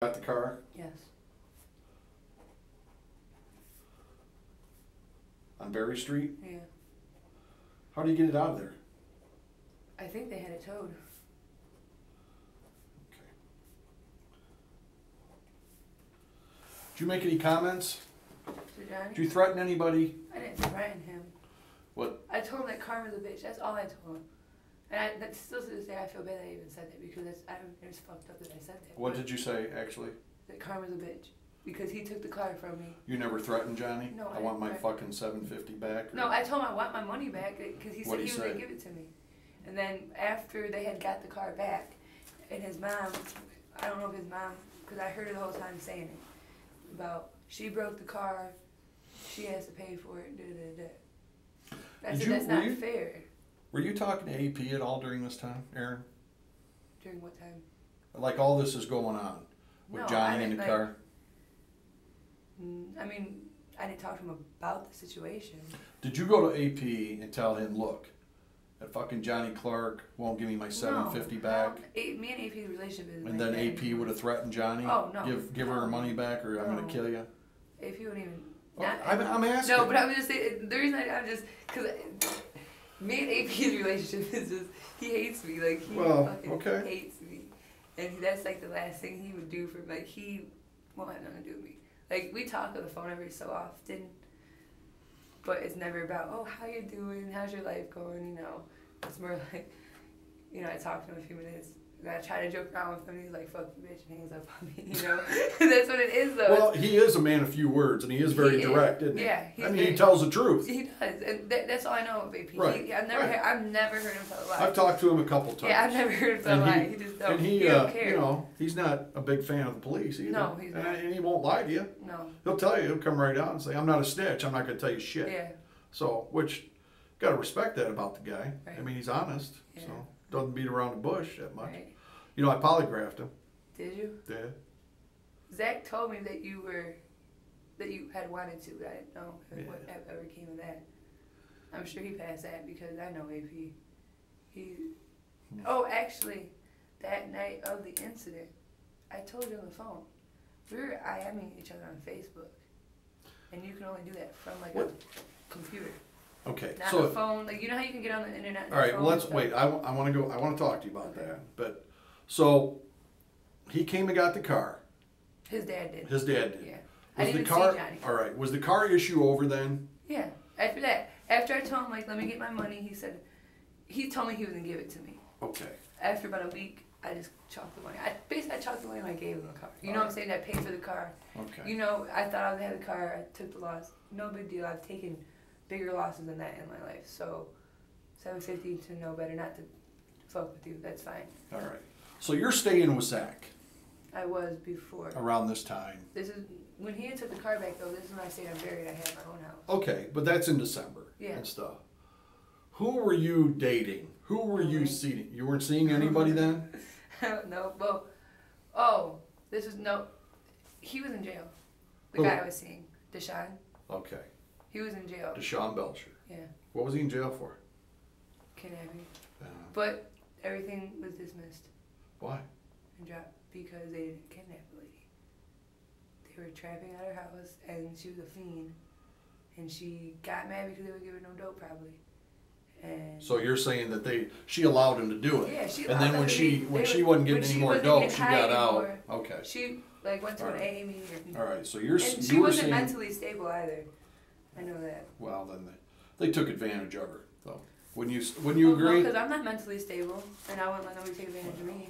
Got the car? Yes. On Berry Street? Yeah. How do you get it out of there? I think they had it towed. Okay. Did you make any comments? To Johnny? Did you threaten anybody? I didn't threaten him. What? I told him that Karma's a bitch. That's all I told him. And that still to this day I feel bad that I even said that because it was fucked up that I said that. What did you say, actually? That Karma's a bitch. Because he took the car from me. You never threatened Johnny? No, I want my fucking $750 back? Or? No, I told him I want my money back because he said What'd he was going to give it to me. And then after they had got the car back, and his mom, I don't know if his mom, because I heard her the whole time saying it, about she broke the car, she has to pay for it, I said, that's not fair. Were you talking to AP at all during this time, Aaron? During what time? Like all this is going on with Johnny in the car? I mean, I didn't talk to him about the situation. Did you go to AP and tell him, look, that fucking Johnny Clarke won't give me my $750 back? No, me and AP's relationship is. And then AP would have threatened Johnny? Oh, no. Give her money back or I'm going to kill you? AP wouldn't even. Well, I'm asking. No, but I'm just saying, the reason I'm just, because me and AP's relationship is just, he hates me. Like, he fucking hates me. And that's like the last thing he would do for me. Like, he won't have nothing to do with me. Like, we talk on the phone every so often, but it's never about, oh, how you doing? How's your life going? You know, it's more like, you know, I talk to him a few minutes, and I try to joke around with him, and he's like, fuck you, bitch, and hangs up on me, you know? That's what it is, though. Well, he is a man of few words, and he is very direct, isn't he? Yeah. I mean, he tells the truth. He does, and that's all I know of AP. Right. I've never heard him tell a lie. I've talked to him a couple times. Yeah, I've never heard him tell a lie. He just don't, he don't care. You know, he's not a big fan of the police either. No, he's not. And he won't lie to you. No. He'll tell you, he'll come right out and say, I'm not a snitch, I'm not going to tell you shit. Yeah. So, which, got to respect that about the guy. Right. I mean, he's honest, Yeah. so doesn't beat around the bush that much. Right. You know, I polygraphed him. Did you? Did. Zach told me that you had wanted to, but I didn't know what ever came of that. I'm sure he passed that because I know AP. Oh, actually, that night of the incident, I told you on the phone, we were IMing each other on Facebook, and you can only do that from like a computer. Okay, Not so a phone. Like, you know how you can get on the internet. All right, well, let's wait. I want to talk to you about that. But so he came and got the car. His dad did. His dad did. Yeah. Was I didn't the car see Johnny. all right? Was the car issue over then? Yeah. After that, after I told him like, let me get my money, he told me he was gonna give it to me. Okay. After about a week, I just chalked the money. I chalked the money and I gave him the car. You know what I'm saying? I paid for the car. Okay. You know, I thought I was gonna have the car. I took the loss. No big deal. I've taken bigger losses than that in my life. So, $750 to know better, not to fuck with you. That's fine. All right. So you're staying with Zach. I was before. Around this time. This is when he took the car back though. This is when I stayed unburied. I had my own house. Okay, but that's in December and stuff. Who were you dating? Who were you seeing? You weren't seeing anybody then? No. Well, he was in jail. The guy I was seeing, Deshaun. Okay. He was in jail. Deshaun Belcher. Yeah. What was he in jail for? Kidnapping. But everything was dismissed. Why? And dropped because they didn't kidnap the lady. They were trapping at her house, and she was a fiend. And she got mad because they would give her no dope, probably. And so you're saying that she allowed him to do it. Yeah, she allowed and then when she wasn't getting any more dope, she got out. Okay. She went to an AA meeting. All right, so and she wasn't mentally stable either. I know that. Well, then they took advantage of her, though. Wouldn't you agree? Because I'm not mentally stable, and I wouldn't let nobody take advantage of me.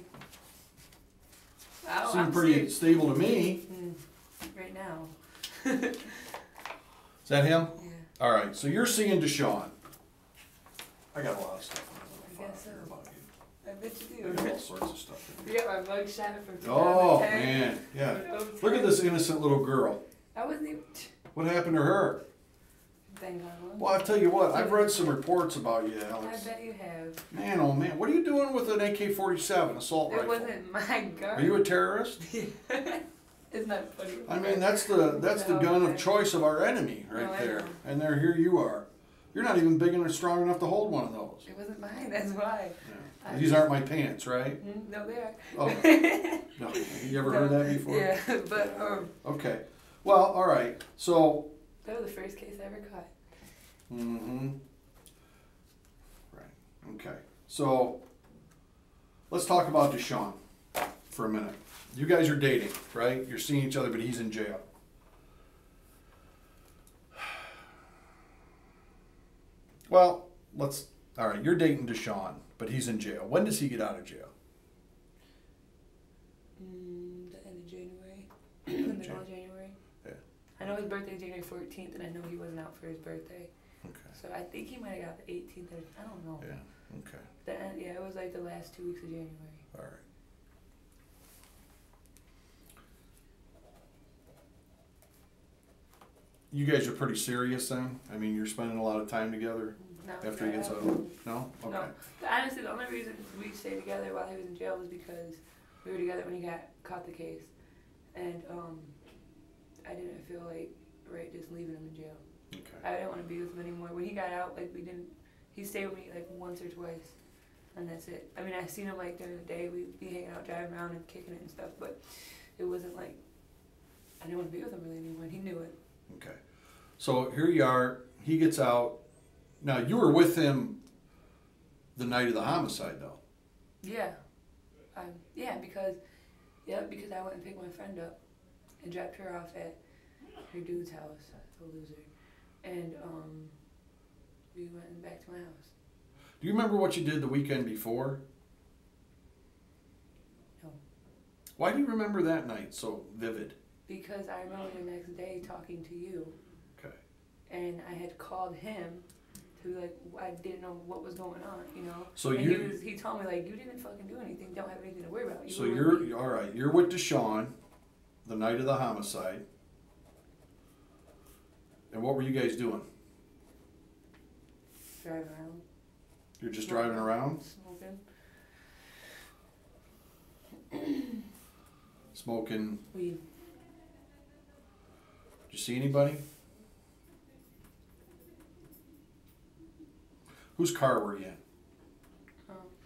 Seem pretty stable to me. Right now. Is that him? Yeah. All right, so you're seeing Deshaun. I got a lot of stuff I guess so. about you. I bet you do. I got all sorts of stuff. You got my mug shot from 2010. Oh, man. Yeah. Look at this innocent little girl. I wasn't even... What happened to her? Thank God. Well, I'll tell you what. I've read some reports about you, Alex. I bet you have. Man, oh, man. What are you doing with an AK-47 assault rifle? It wasn't my gun. Are you a terrorist? It's not funny. I mean, that's the gun of choice of our enemy right there. And here you are. You're not even big and strong enough to hold one of those. It wasn't mine, that's why. Yeah. These aren't my pants, right? No, they are. Oh. No. You ever heard that before? Yeah, but okay. Well, all right. So. That was the first case I ever caught. Mm-hmm. Right. Okay. So let's talk about Deshaun for a minute. You guys are dating, right? You're seeing each other, but he's in jail. Well, all right, you're dating Deshaun, but he's in jail. When does he get out of jail? The end of January. The middle of January. Yeah. I know his birthday is January 14th, and I know he wasn't out for his birthday. Okay. So I think he might have got the 18th, or I don't know. Yeah, okay. Yeah, it was like the last 2 weeks of January. All right. You guys are pretty serious then? I mean, you're spending a lot of time together after he gets out? No? Okay. No. Honestly, the only reason we stayed together while he was in jail was because we were together when he caught the case. And I didn't feel like right just leaving him in jail. Okay. I didn't want to be with him anymore. When he got out, like he stayed with me like once or twice. And that's it. I mean, I seen him like during the day. We'd be hanging out, driving around and kicking it and stuff. But it wasn't like, I didn't want to be with him really anymore. And he knew it. Okay. So here you are. He gets out. Now, you were with him the night of the homicide, though. Yeah. Because I went and picked my friend up and dropped her off at her dude's house, the loser. And we went back to my house. Do you remember what you did the weekend before? No. Why do you remember that night so vivid? Because I remember the next day talking to you. Okay. And I had called him to I didn't know what was going on, you know. So he told me like, you didn't fucking do anything, don't have anything to worry about. So you're all right. You're with Deshaun the night of the homicide. And what were you guys doing? Driving around. You're just driving around? Smoking. Smoking. Weed. Did you see anybody? Whose car were you in?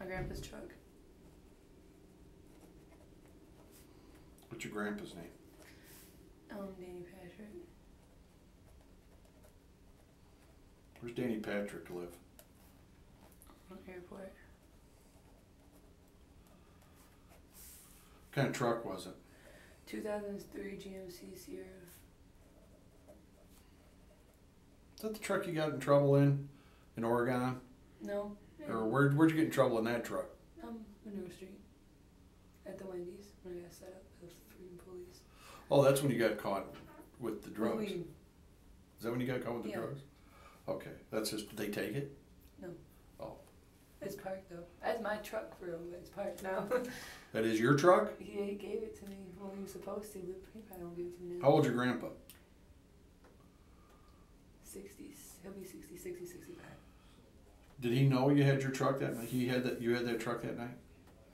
My grandpa's truck. What's your grandpa's name? Danny Patrick. Where's Danny Patrick live? Airport. What kind of truck was it? 2003 GMC Sierra. Is that the truck you got in trouble in Oregon? No. Or where'd you get in trouble in that truck? Manure Street. At the Wendy's when I got set up by the freaking police. Oh, that's when you got caught with the drugs. Weed. Is that when you got caught with the drugs? Okay. That's just, did they take it? No. Oh. It's parked though. That's my truck for real, but it's parked now. That is your truck? Yeah, he gave it to me. Well, he was supposed to, but he probably won't give it to me now. How old's your grandpa? 60s. He'll be 60, 65. Did he know you had your truck that night? You had that truck that night?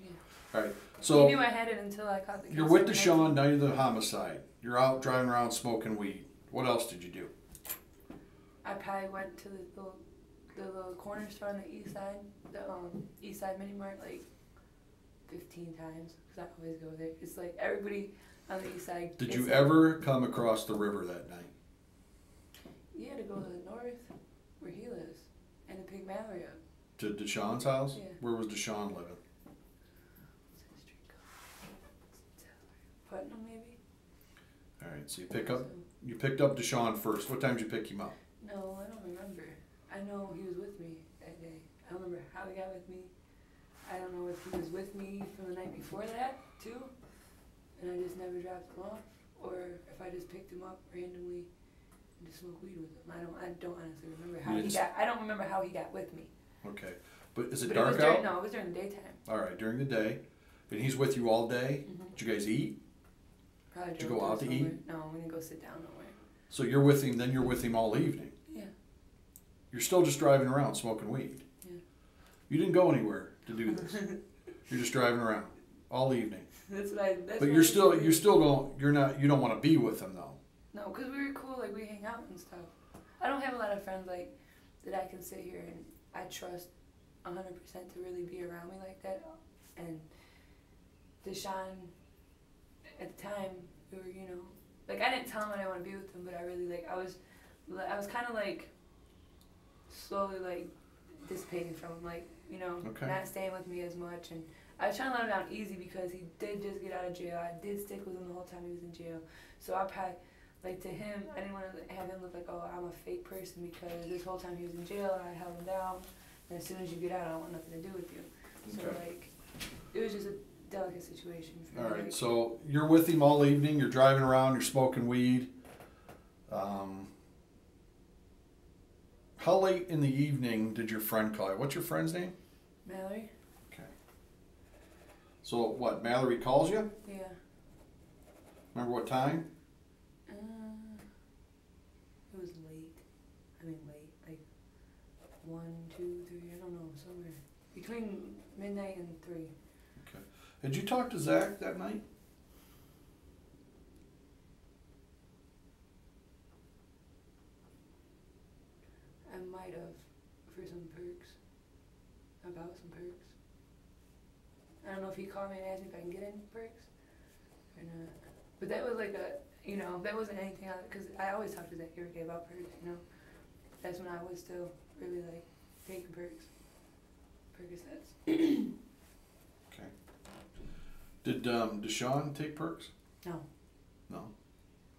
Yeah. All right. So he knew I had it until I caught the case. You're with Deshaun night of the homicide. You're out driving around smoking weed. What else did you do? I probably went to the little corner store on the east side, the east side mini mart, like 15 times, because I always go there. It's like everybody on the east side. Did you ever come across the river that night? Yeah, to go to the north, where he lives, and to pick Mallory up. To Deshaun's house? Yeah. Where was Deshaun living? What's that street called? Putnam, maybe? All right, so you picked up Deshaun first. What time did you pick him up? No, I don't remember. I know he was with me that day. I don't remember how he got with me. I don't know if he was with me from the night before that, too, and I just never dropped him off, or if I just picked him up randomly and just smoked weed with him. I don't honestly remember how he got. I don't remember how he got with me. Okay, but is it dark out? No, it was during the daytime. All right, during the day, and he's with you all day. Mm-hmm. Did you guys eat? Probably Did you go out to eat? No, we didn't go sit down nowhere. So you're with him. Then you're with him all evening. Yeah. You're still just driving around smoking weed. Yeah. You didn't go anywhere to do this. You're just driving around all evening. That's what I. But you still don't want to be with him though. No, because we were cool. Like we hang out and stuff. I don't have a lot of friends like that I can sit here and I trust 100% to really be around me like that. And Deshaun, at the time, we were, you know, like I didn't tell him I didn't want to be with him, but I really like I was kind of like slowly like dissipating from him, like, you know, not staying with me as much. And I was trying to let him down easy because he did just get out of jail. I did stick with him the whole time he was in jail. So I probably, like, to him, I didn't want to have him look like, oh, I'm a fake person, because this whole time he was in jail, I held him down. And as soon as you get out, I don't want nothing to do with you. So, like, it was just a delicate situation for me. All right, so you're with him all evening, you're driving around, you're smoking weed. How late in the evening did your friend call you? What's your friend's name? Mallory. Okay. So what, Mallory calls you? Yeah. Remember what time? It was late. I mean late, like 1, 2, 3, I don't know, somewhere between midnight and 3. Okay. Did you talk to Zack that night? I might have, for some perks, about some perks. I don't know if he called me and asked me if I can get any perks or not. But that was like a, you know, that wasn't anything else, because I always talked to Zack every day about perks, you know. That's when I was still really like taking perks, Percocets. Okay. Did Deshaun take perks? No. No?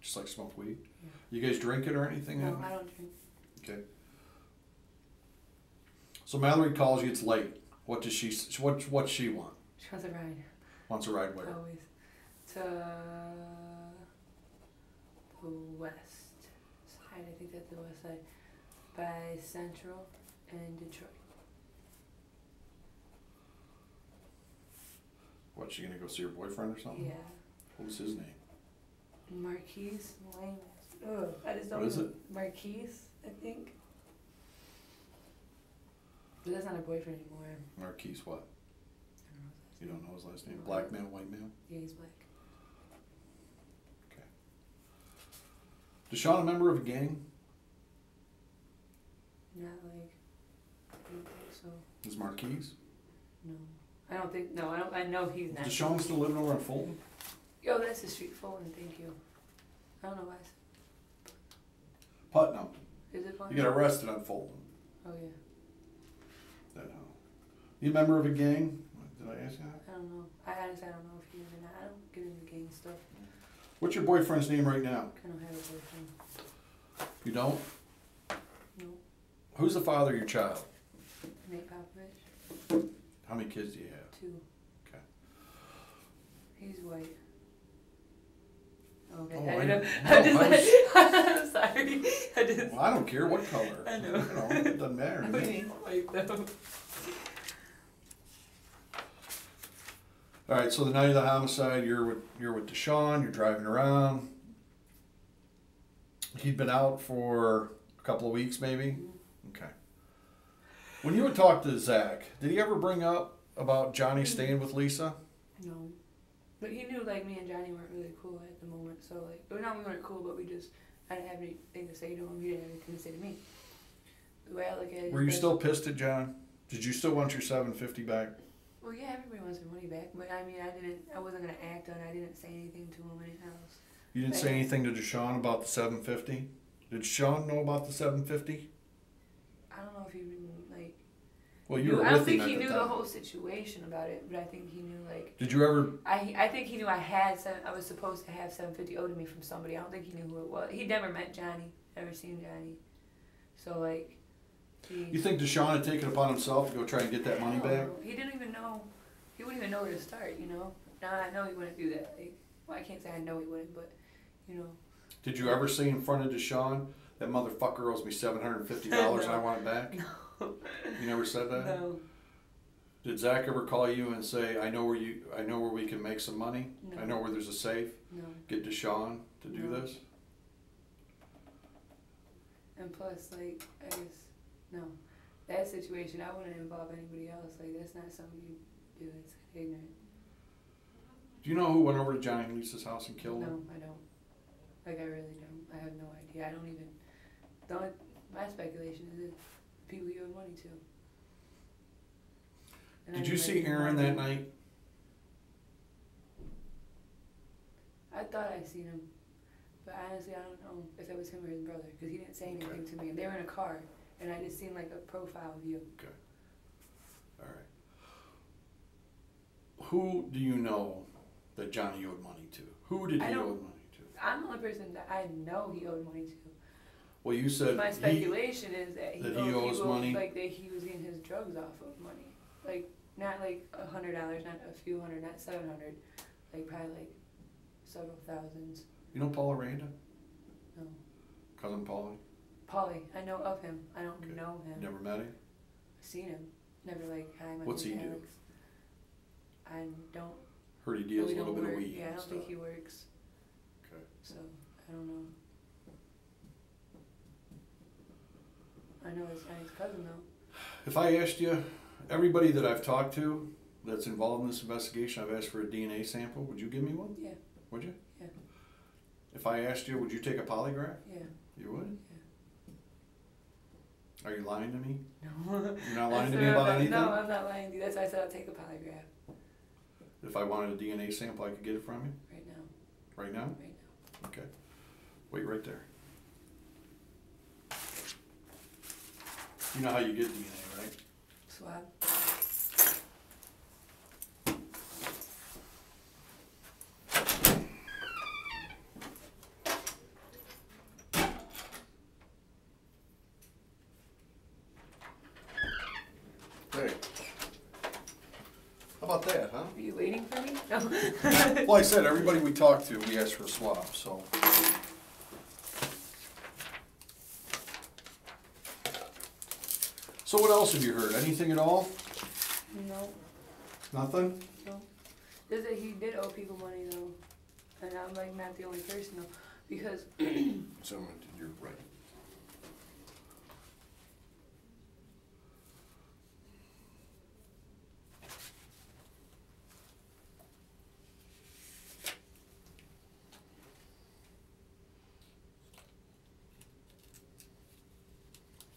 Just like smoke weed? Yeah. You guys drink it or anything? No, I don't drink. Okay. So Mallory calls you, it's late. What does she want? She wants a ride. Wants a ride where? Always. To the west side, I think that's the west side, by Central and Detroit. What, she gonna go see her boyfriend or something? Yeah. What was his name? Marquise Lane. Ugh, I just don't know. What is it? Marquise, I think. But that's not her boyfriend anymore. Marquise what? I don't know his last name. You don't know his last name? Black man, white man? Yeah, he's black. Okay. Deshaun a member of a gang? Not like, I don't think so. Is Marquise? No. I don't think, no, I know he's not. Is Deshaun still living over in Fulton? Yo, that's the street, Fulton, thank you. I don't know why I said Putnam. Is it Fulton? You got arrested on Fulton. Oh, yeah. You a member of a gang? Did I ask you that? I don't know. I honestly don't know if he is or not. I don't get into gang stuff. What's your boyfriend's name right now? I don't have a boyfriend. You don't? No. Who's the father of your child? Nate Popovich. How many kids do you have? 2. Okay. He's white. Okay. Oh, I'm sorry. Well, I don't care what color. I know. You know, it doesn't matter to me. White though. All right, so the night of the homicide, you're with Deshaun, you're driving around. He'd been out for a couple of weeks, maybe? Mm-hmm. Okay. When you would talk to Zack, did he ever bring up about Johnny staying with Lisa? No. But he knew, like, me and Johnny weren't really cool at the moment, so, like, or not we weren't cool, but I didn't have anything to say to him, he didn't have anything to say to me. The way I look at it. Were you still pissed at John? Did you still want your $750 back? Well, yeah, everybody wants their money back, but I mean, I wasn't gonna act on it. I didn't say anything to him else. You didn't say anything to Deshaun about the $750? Did Sean know about the $750? I don't know if he even, like... Well, you were I don't with him think at he the knew time. the whole situation about it, but I think he knew, like... Did you ever... I think he knew I was supposed to have $750 owed to me from somebody. I don't think he knew who it was. He never met Johnny, never seen Johnny. So, like... You think Deshaun had taken it upon himself to go try and get that money back? He didn't even know... He wouldn't even know where to start, you know? Now I know he wouldn't do that. Like, well, I can't say I know he wouldn't, but, you know... Did you ever say in front of Deshaun, that motherfucker owes me $750 No. and I want it back? No. You never said that? No. Did Zack ever call you and say, I know where we can make some money? No. I know where there's a safe? No. Get Deshaun to do No. this? And plus, like, I just... No. That situation, I wouldn't involve anybody else. Like, that's not something you do. It's ignorant. Do you know who went over to Johnny and Lisa's house and killed No, them? I don't. Like, I really don't. I have no idea. I don't even... My speculation is people he owed money to. And Did you see Aaron that night? I thought I seen him, but honestly, I don't know if it was him or his brother, because he didn't say anything to me. And they were in a car, and I just seen like a profile view. Okay. All right. Who do you know that Johnny owed money to? Who did he owe money to? I'm the only person that I know he owed money to. Well, you said my speculation is that he owes money. Like that he was getting his drugs off of money, like not like $100, not a few hundred, not 700, like probably like several thousands. You know Paula Randa? No. Cousin Paulie? Paulie, I know of him. I don't know him. Never met him? Seen him. Never like, hi, my What's he name's do? Alex. I don't. Heard he deals a little bit work. of weed. Yeah, I don't think he works. Okay. So, I don't know. I know his cousin though. If I asked you, everybody that I've talked to that's involved in this investigation, I've asked for a DNA sample. Would you give me one? Yeah. Would you? Yeah. If I asked you, would you take a polygraph? Yeah. You would? Yeah. Are you lying to me? No. You're not lying to me about anything? No, I'm not lying to you. That's why I said I'll take a polygraph. If I wanted a DNA sample, I could get it from you? Right now. Right now? Right now. Okay. Wait right there. You know how you get DNA, right? Swab. Hey. How about that, huh? Are you waiting for me? No. Well, I said everybody we talked to, we asked for a swab, so. So what else have you heard? Anything at all? No. Nothing? No. Just that he did owe people money though. And I'm like not the only person though. Because So you're right.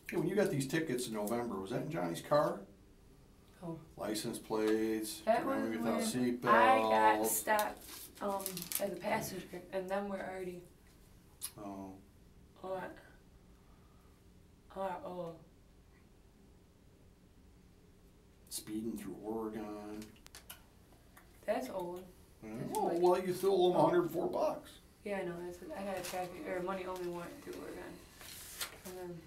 Hey, when you got these tickets in November, was that in Johnny's car? oh, License plates, that was driving without when seatbelt. I got stopped as a passenger, and then we're already Oh, oh, speeding through Oregon. that's old. Oh, well, you still owe them $104. Yeah, I know. I got a traffic or money only warrant through Oregon. And then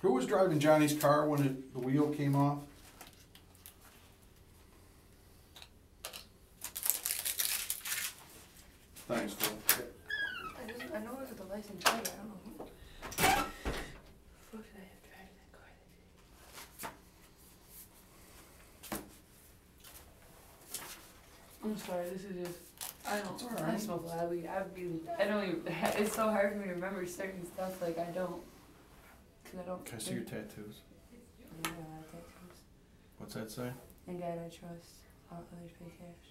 Who was driving Johnny's car when the wheel came off? Thanks, Phil. I know it was the license plate. I don't know who. Fuck did I have driving that car that day? I'm sorry. This is just. I don't. I smoke a lot of weed. I don't even. It's so hard for me to remember certain stuff. Like I don't. Cause I don't. Can I see your tattoos? I got a lot of tattoos. What's that say? And God I trust. All others pay cash.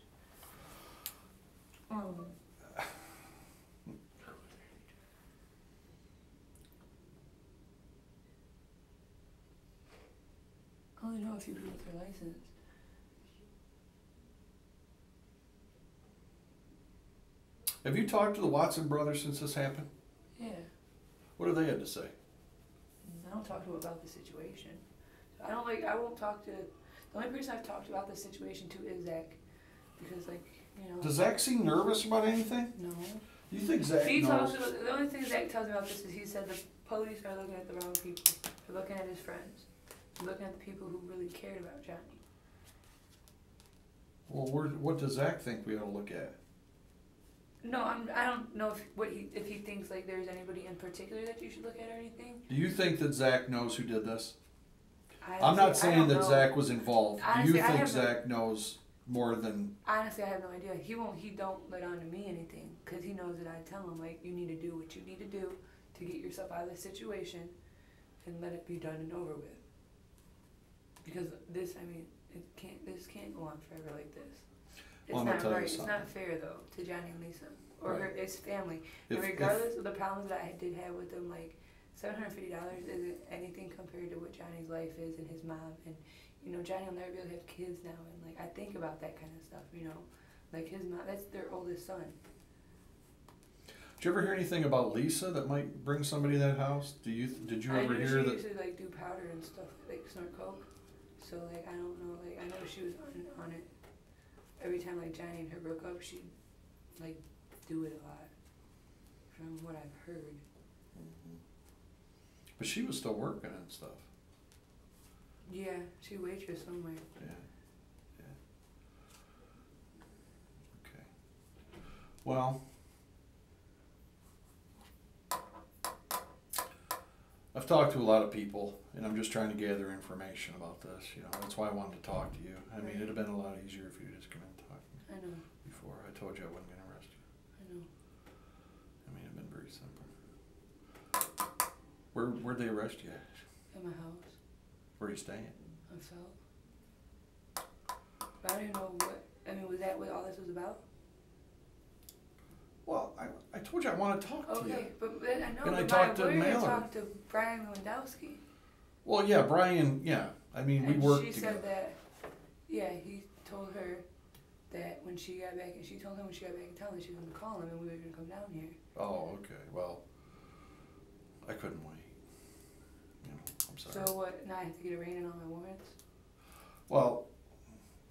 I only know a few people with their license. Have you talked to the Watson brothers since this happened? Yeah. What have they had to say? I don't talk to them about the situation. I won't talk to, the only person I've talked about this situation to is Zach. Because Does Zach seem nervous about anything? No. Do you think Zach knows? The only thing Zach tells me about this is he said the police are looking at the wrong people. They're looking at his friends. They're looking at the people who really cared about Johnny. Well, what does Zach think we ought to look at? No, I don't know if he thinks like there's anybody in particular that you should look at or anything. Do you think that Zach knows who did this? I'm not saying that Zach was involved. Honestly, Do you think Zach knows more than? Honestly, I have no idea. He don't let on to me anything because he knows that I tell him like you need to do what you need to do to get yourself out of this situation and let it be done and over with. Because this can't go on forever like this. It's not right. It's not fair though to Johnny and Lisa or his family. And regardless of the problems that I did have with them, like $750 isn't anything compared to what Johnny's life is and his mom. And, you know, Johnny will never be able to have kids now. And, like, I think about that kind of stuff, you know. Like, his mom, that's their oldest son. Did you ever hear anything about Lisa that might bring somebody to that house? Did you ever hear that? She used to, like, do powder and stuff, like, snort coke. So, like, I don't know, like, I know she was on it. Every time, like, Johnny and her broke up, she'd, like, do it a lot. From what I've heard. Mm-hmm. But she was still working and stuff. Yeah, she waitress somewhere. Yeah. Okay. Well, I've talked to a lot of people, and I'm just trying to gather information about this. You know, that's why I wanted to talk to you. I mean, it'd have been a lot easier if you just come in and talk to me. I know. Before I told you I wasn't going to arrest you. I know. I mean, it'd been very simple. Where'd they arrest you at? At my house. Where are you staying? On Felt. But I don't even know what, I mean, was that what all this was about? Well, I told you I want to talk to you. Okay, but I know, and but I talked to my lawyer Mallory. talked to Brian Lewandowski. Well, yeah, Brian, yeah. I mean, we worked together. She said that, yeah, he told her that when she got back, and she told him when she got back in town that she was going to call him and we were going to come down here. Oh, okay. Well, I couldn't wait. You know, I'm sorry. So what, now I have to get a rain on all my warrants? Well,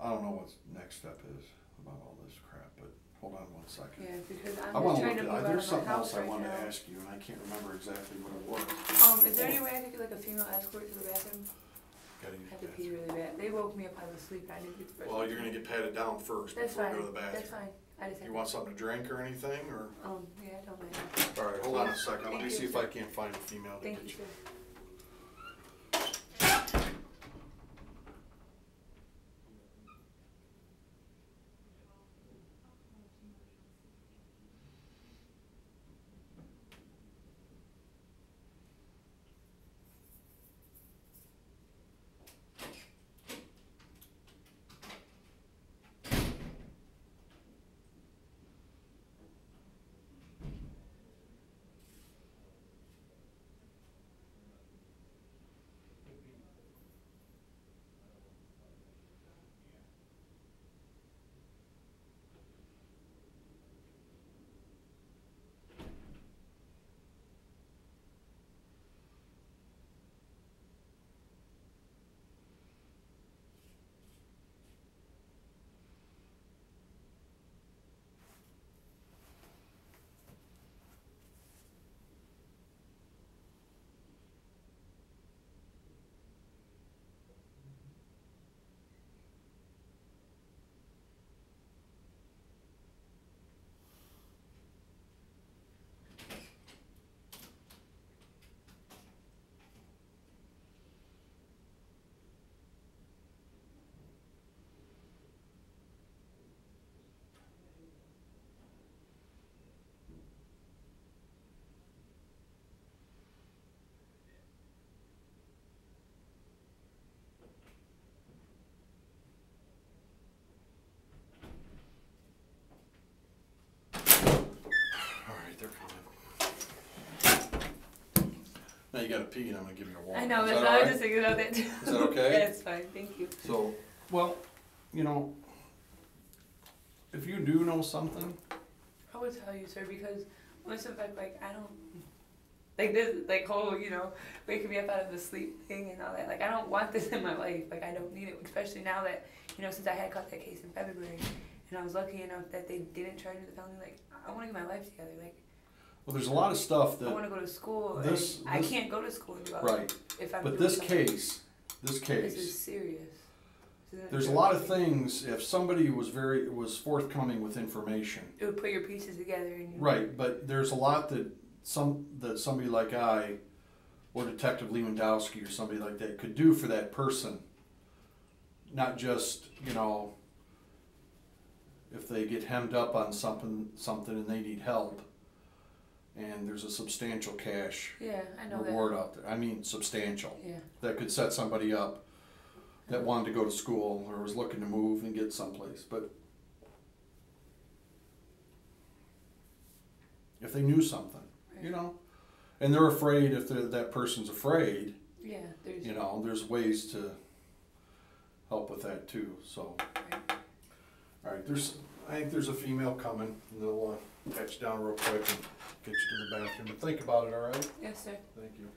I don't know what the next step is about all this crap, but hold on one second. Yeah, because I'm I just trying to move out there's of my something house else I right wanted now. to ask you, and I can't remember exactly what it was. Is there any way I could get like a female escort to the bathroom? Gotta use I had the to pee bathroom. really bad. They woke me up, I was asleep, and I didn't get the Well, you're gonna get patted down first That's before fine. you go to the bathroom. That's fine. I just You want something to drink or anything, or? Yeah, I don't mind. All right, hold on a second. Let Thank me you, see if sir. I can't find a female to Thank get you, you. sir. Now you gotta pee, and I'm gonna give you a walk. I know, Is that's that I all was right? just thinking about that too. Is that okay? Yeah, it's fine, thank you. So, well, you know, if you do know something, I would tell you, sir, because listen, like I don't like this, like whole, you know, waking me up out of the sleep thing and all that. Like I don't want this in my life. Like I don't need it, especially now that, you know, since I had caught that case in February, and I was lucky enough that they didn't charge me with the felony. Like I want to get my life together. Like. well, there's a lot of stuff that I want to go to school. I can't go to school and do all right. that if I'm But doing this something. case, This is serious. there's a lot of things. If somebody was forthcoming with information, It would put your pieces together and you. right? But there's a lot that somebody like I, or Detective Lewandowski, or somebody like that could do for that person. Not just, you know, if they get hemmed up on something and they need help, and there's a substantial cash Yeah, I know reward out there. I mean, substantial. Yeah. That could set somebody up that wanted to go to school or was looking to move and get someplace. But if they knew something, you know, And they're afraid if that person's afraid. Yeah, there's ways to help with that too. So, all right, I think there's a female coming, and they'll pat you down real quick and get you to the bathroom. But think about it, all right? Yes, sir. Thank you.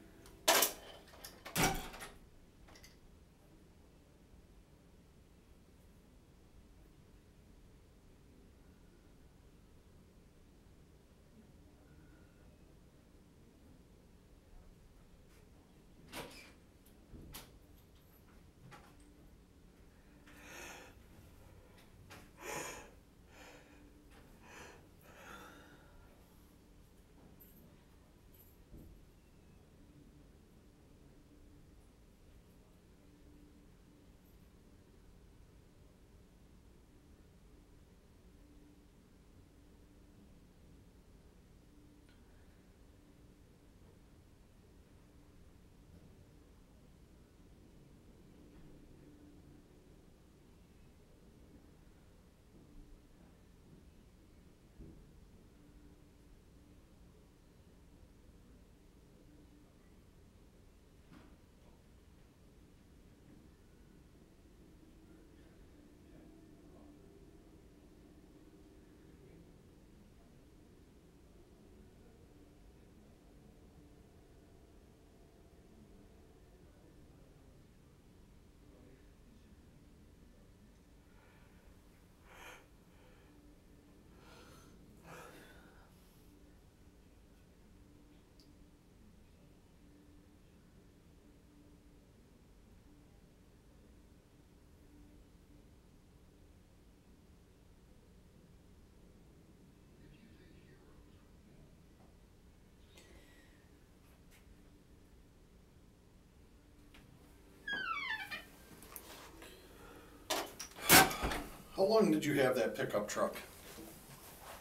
How long did you have that pickup truck?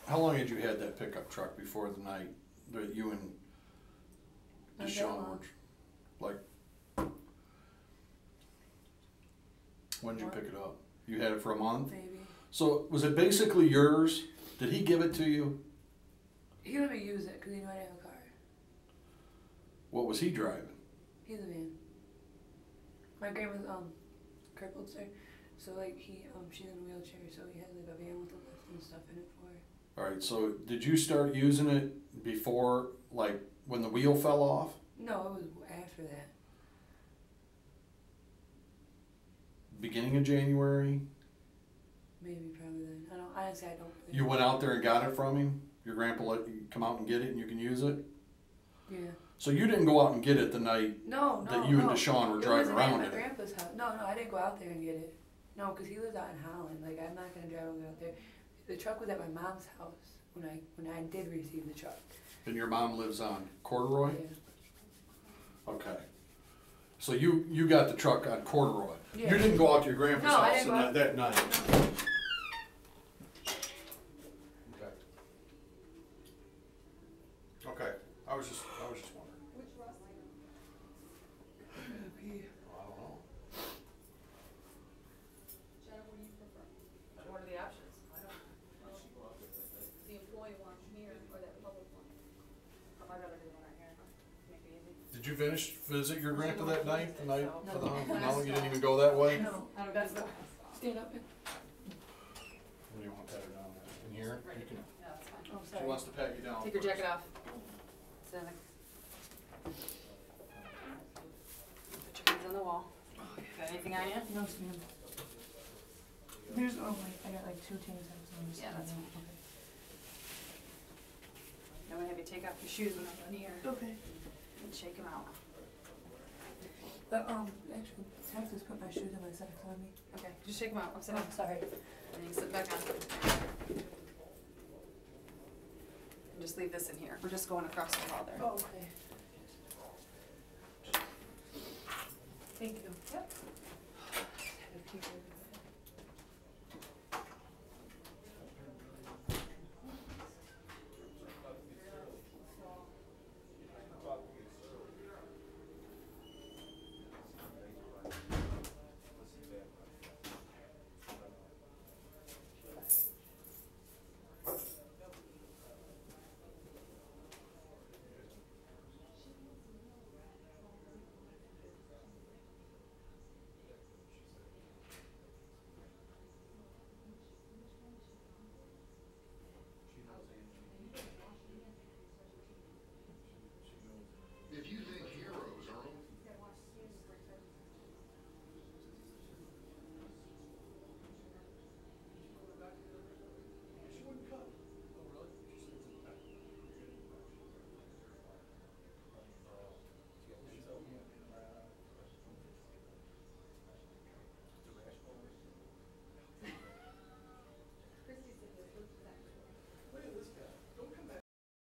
How long had you had that pickup truck before the night that you and Deshaun were, like, when did you pick it up? You had it for a month? Maybe. So was it basically yours? Did he give it to you? He let me use it because he knew I didn't have a car. What was he driving? He's a man. My grandma's crippled, sir. So like she's in a wheelchair, so he had like a van with a lift and stuff in it for her. All right. So did you start using it before, like, when the wheel fell off? No, it was after that. Beginning of January? Maybe, probably then. Honestly, I don't. You went out there and got it from him? Your grandpa let you come out and get it and you can use it? Yeah. So you didn't go out and get it the night that you and Deshaun were driving around in it? It was at my grandpa's house. No, I didn't go out there and get it. No, because he lives out in Holland. Like, I'm not going to drive out there. The truck was at my mom's house when I did receive the truck. And your mom lives on Corduroy? Yeah. Okay. So you got the truck on Corduroy. Yeah. You didn't go out to your grandpa's house that night. No. Okay. Okay. I was just wondering. Which Russ? I don't know. Jenna, what do you prefer? What are the options? I don't. The employee one here or that public one? I'd rather do the one right here. Make it easy. Did you visit your grandpa that night? The night No. for the home? No, you didn't even go that way? No. I don't. That's the. Stand up. Where do you want that down there? In here? Right. You can, Yeah, that's fine. Oh, she sorry. wants to pat you down. Take your first. jacket off. Sit in the. Put your hands on the wall. Got anything on you? No, ma'am. There's I got like 2 tank tops on this. Yeah, that's fine. Okay. I'm gonna have you take off your shoes when I'm done here. Okay. And shake them out. Actually, Texas put my shoes in my set for me. Okay, just shake them out. Upside down. Sorry. And you sit back on. And just leave this in here. We're just going across the hall there. Oh, okay. Thank you. Yep. Had to keep it.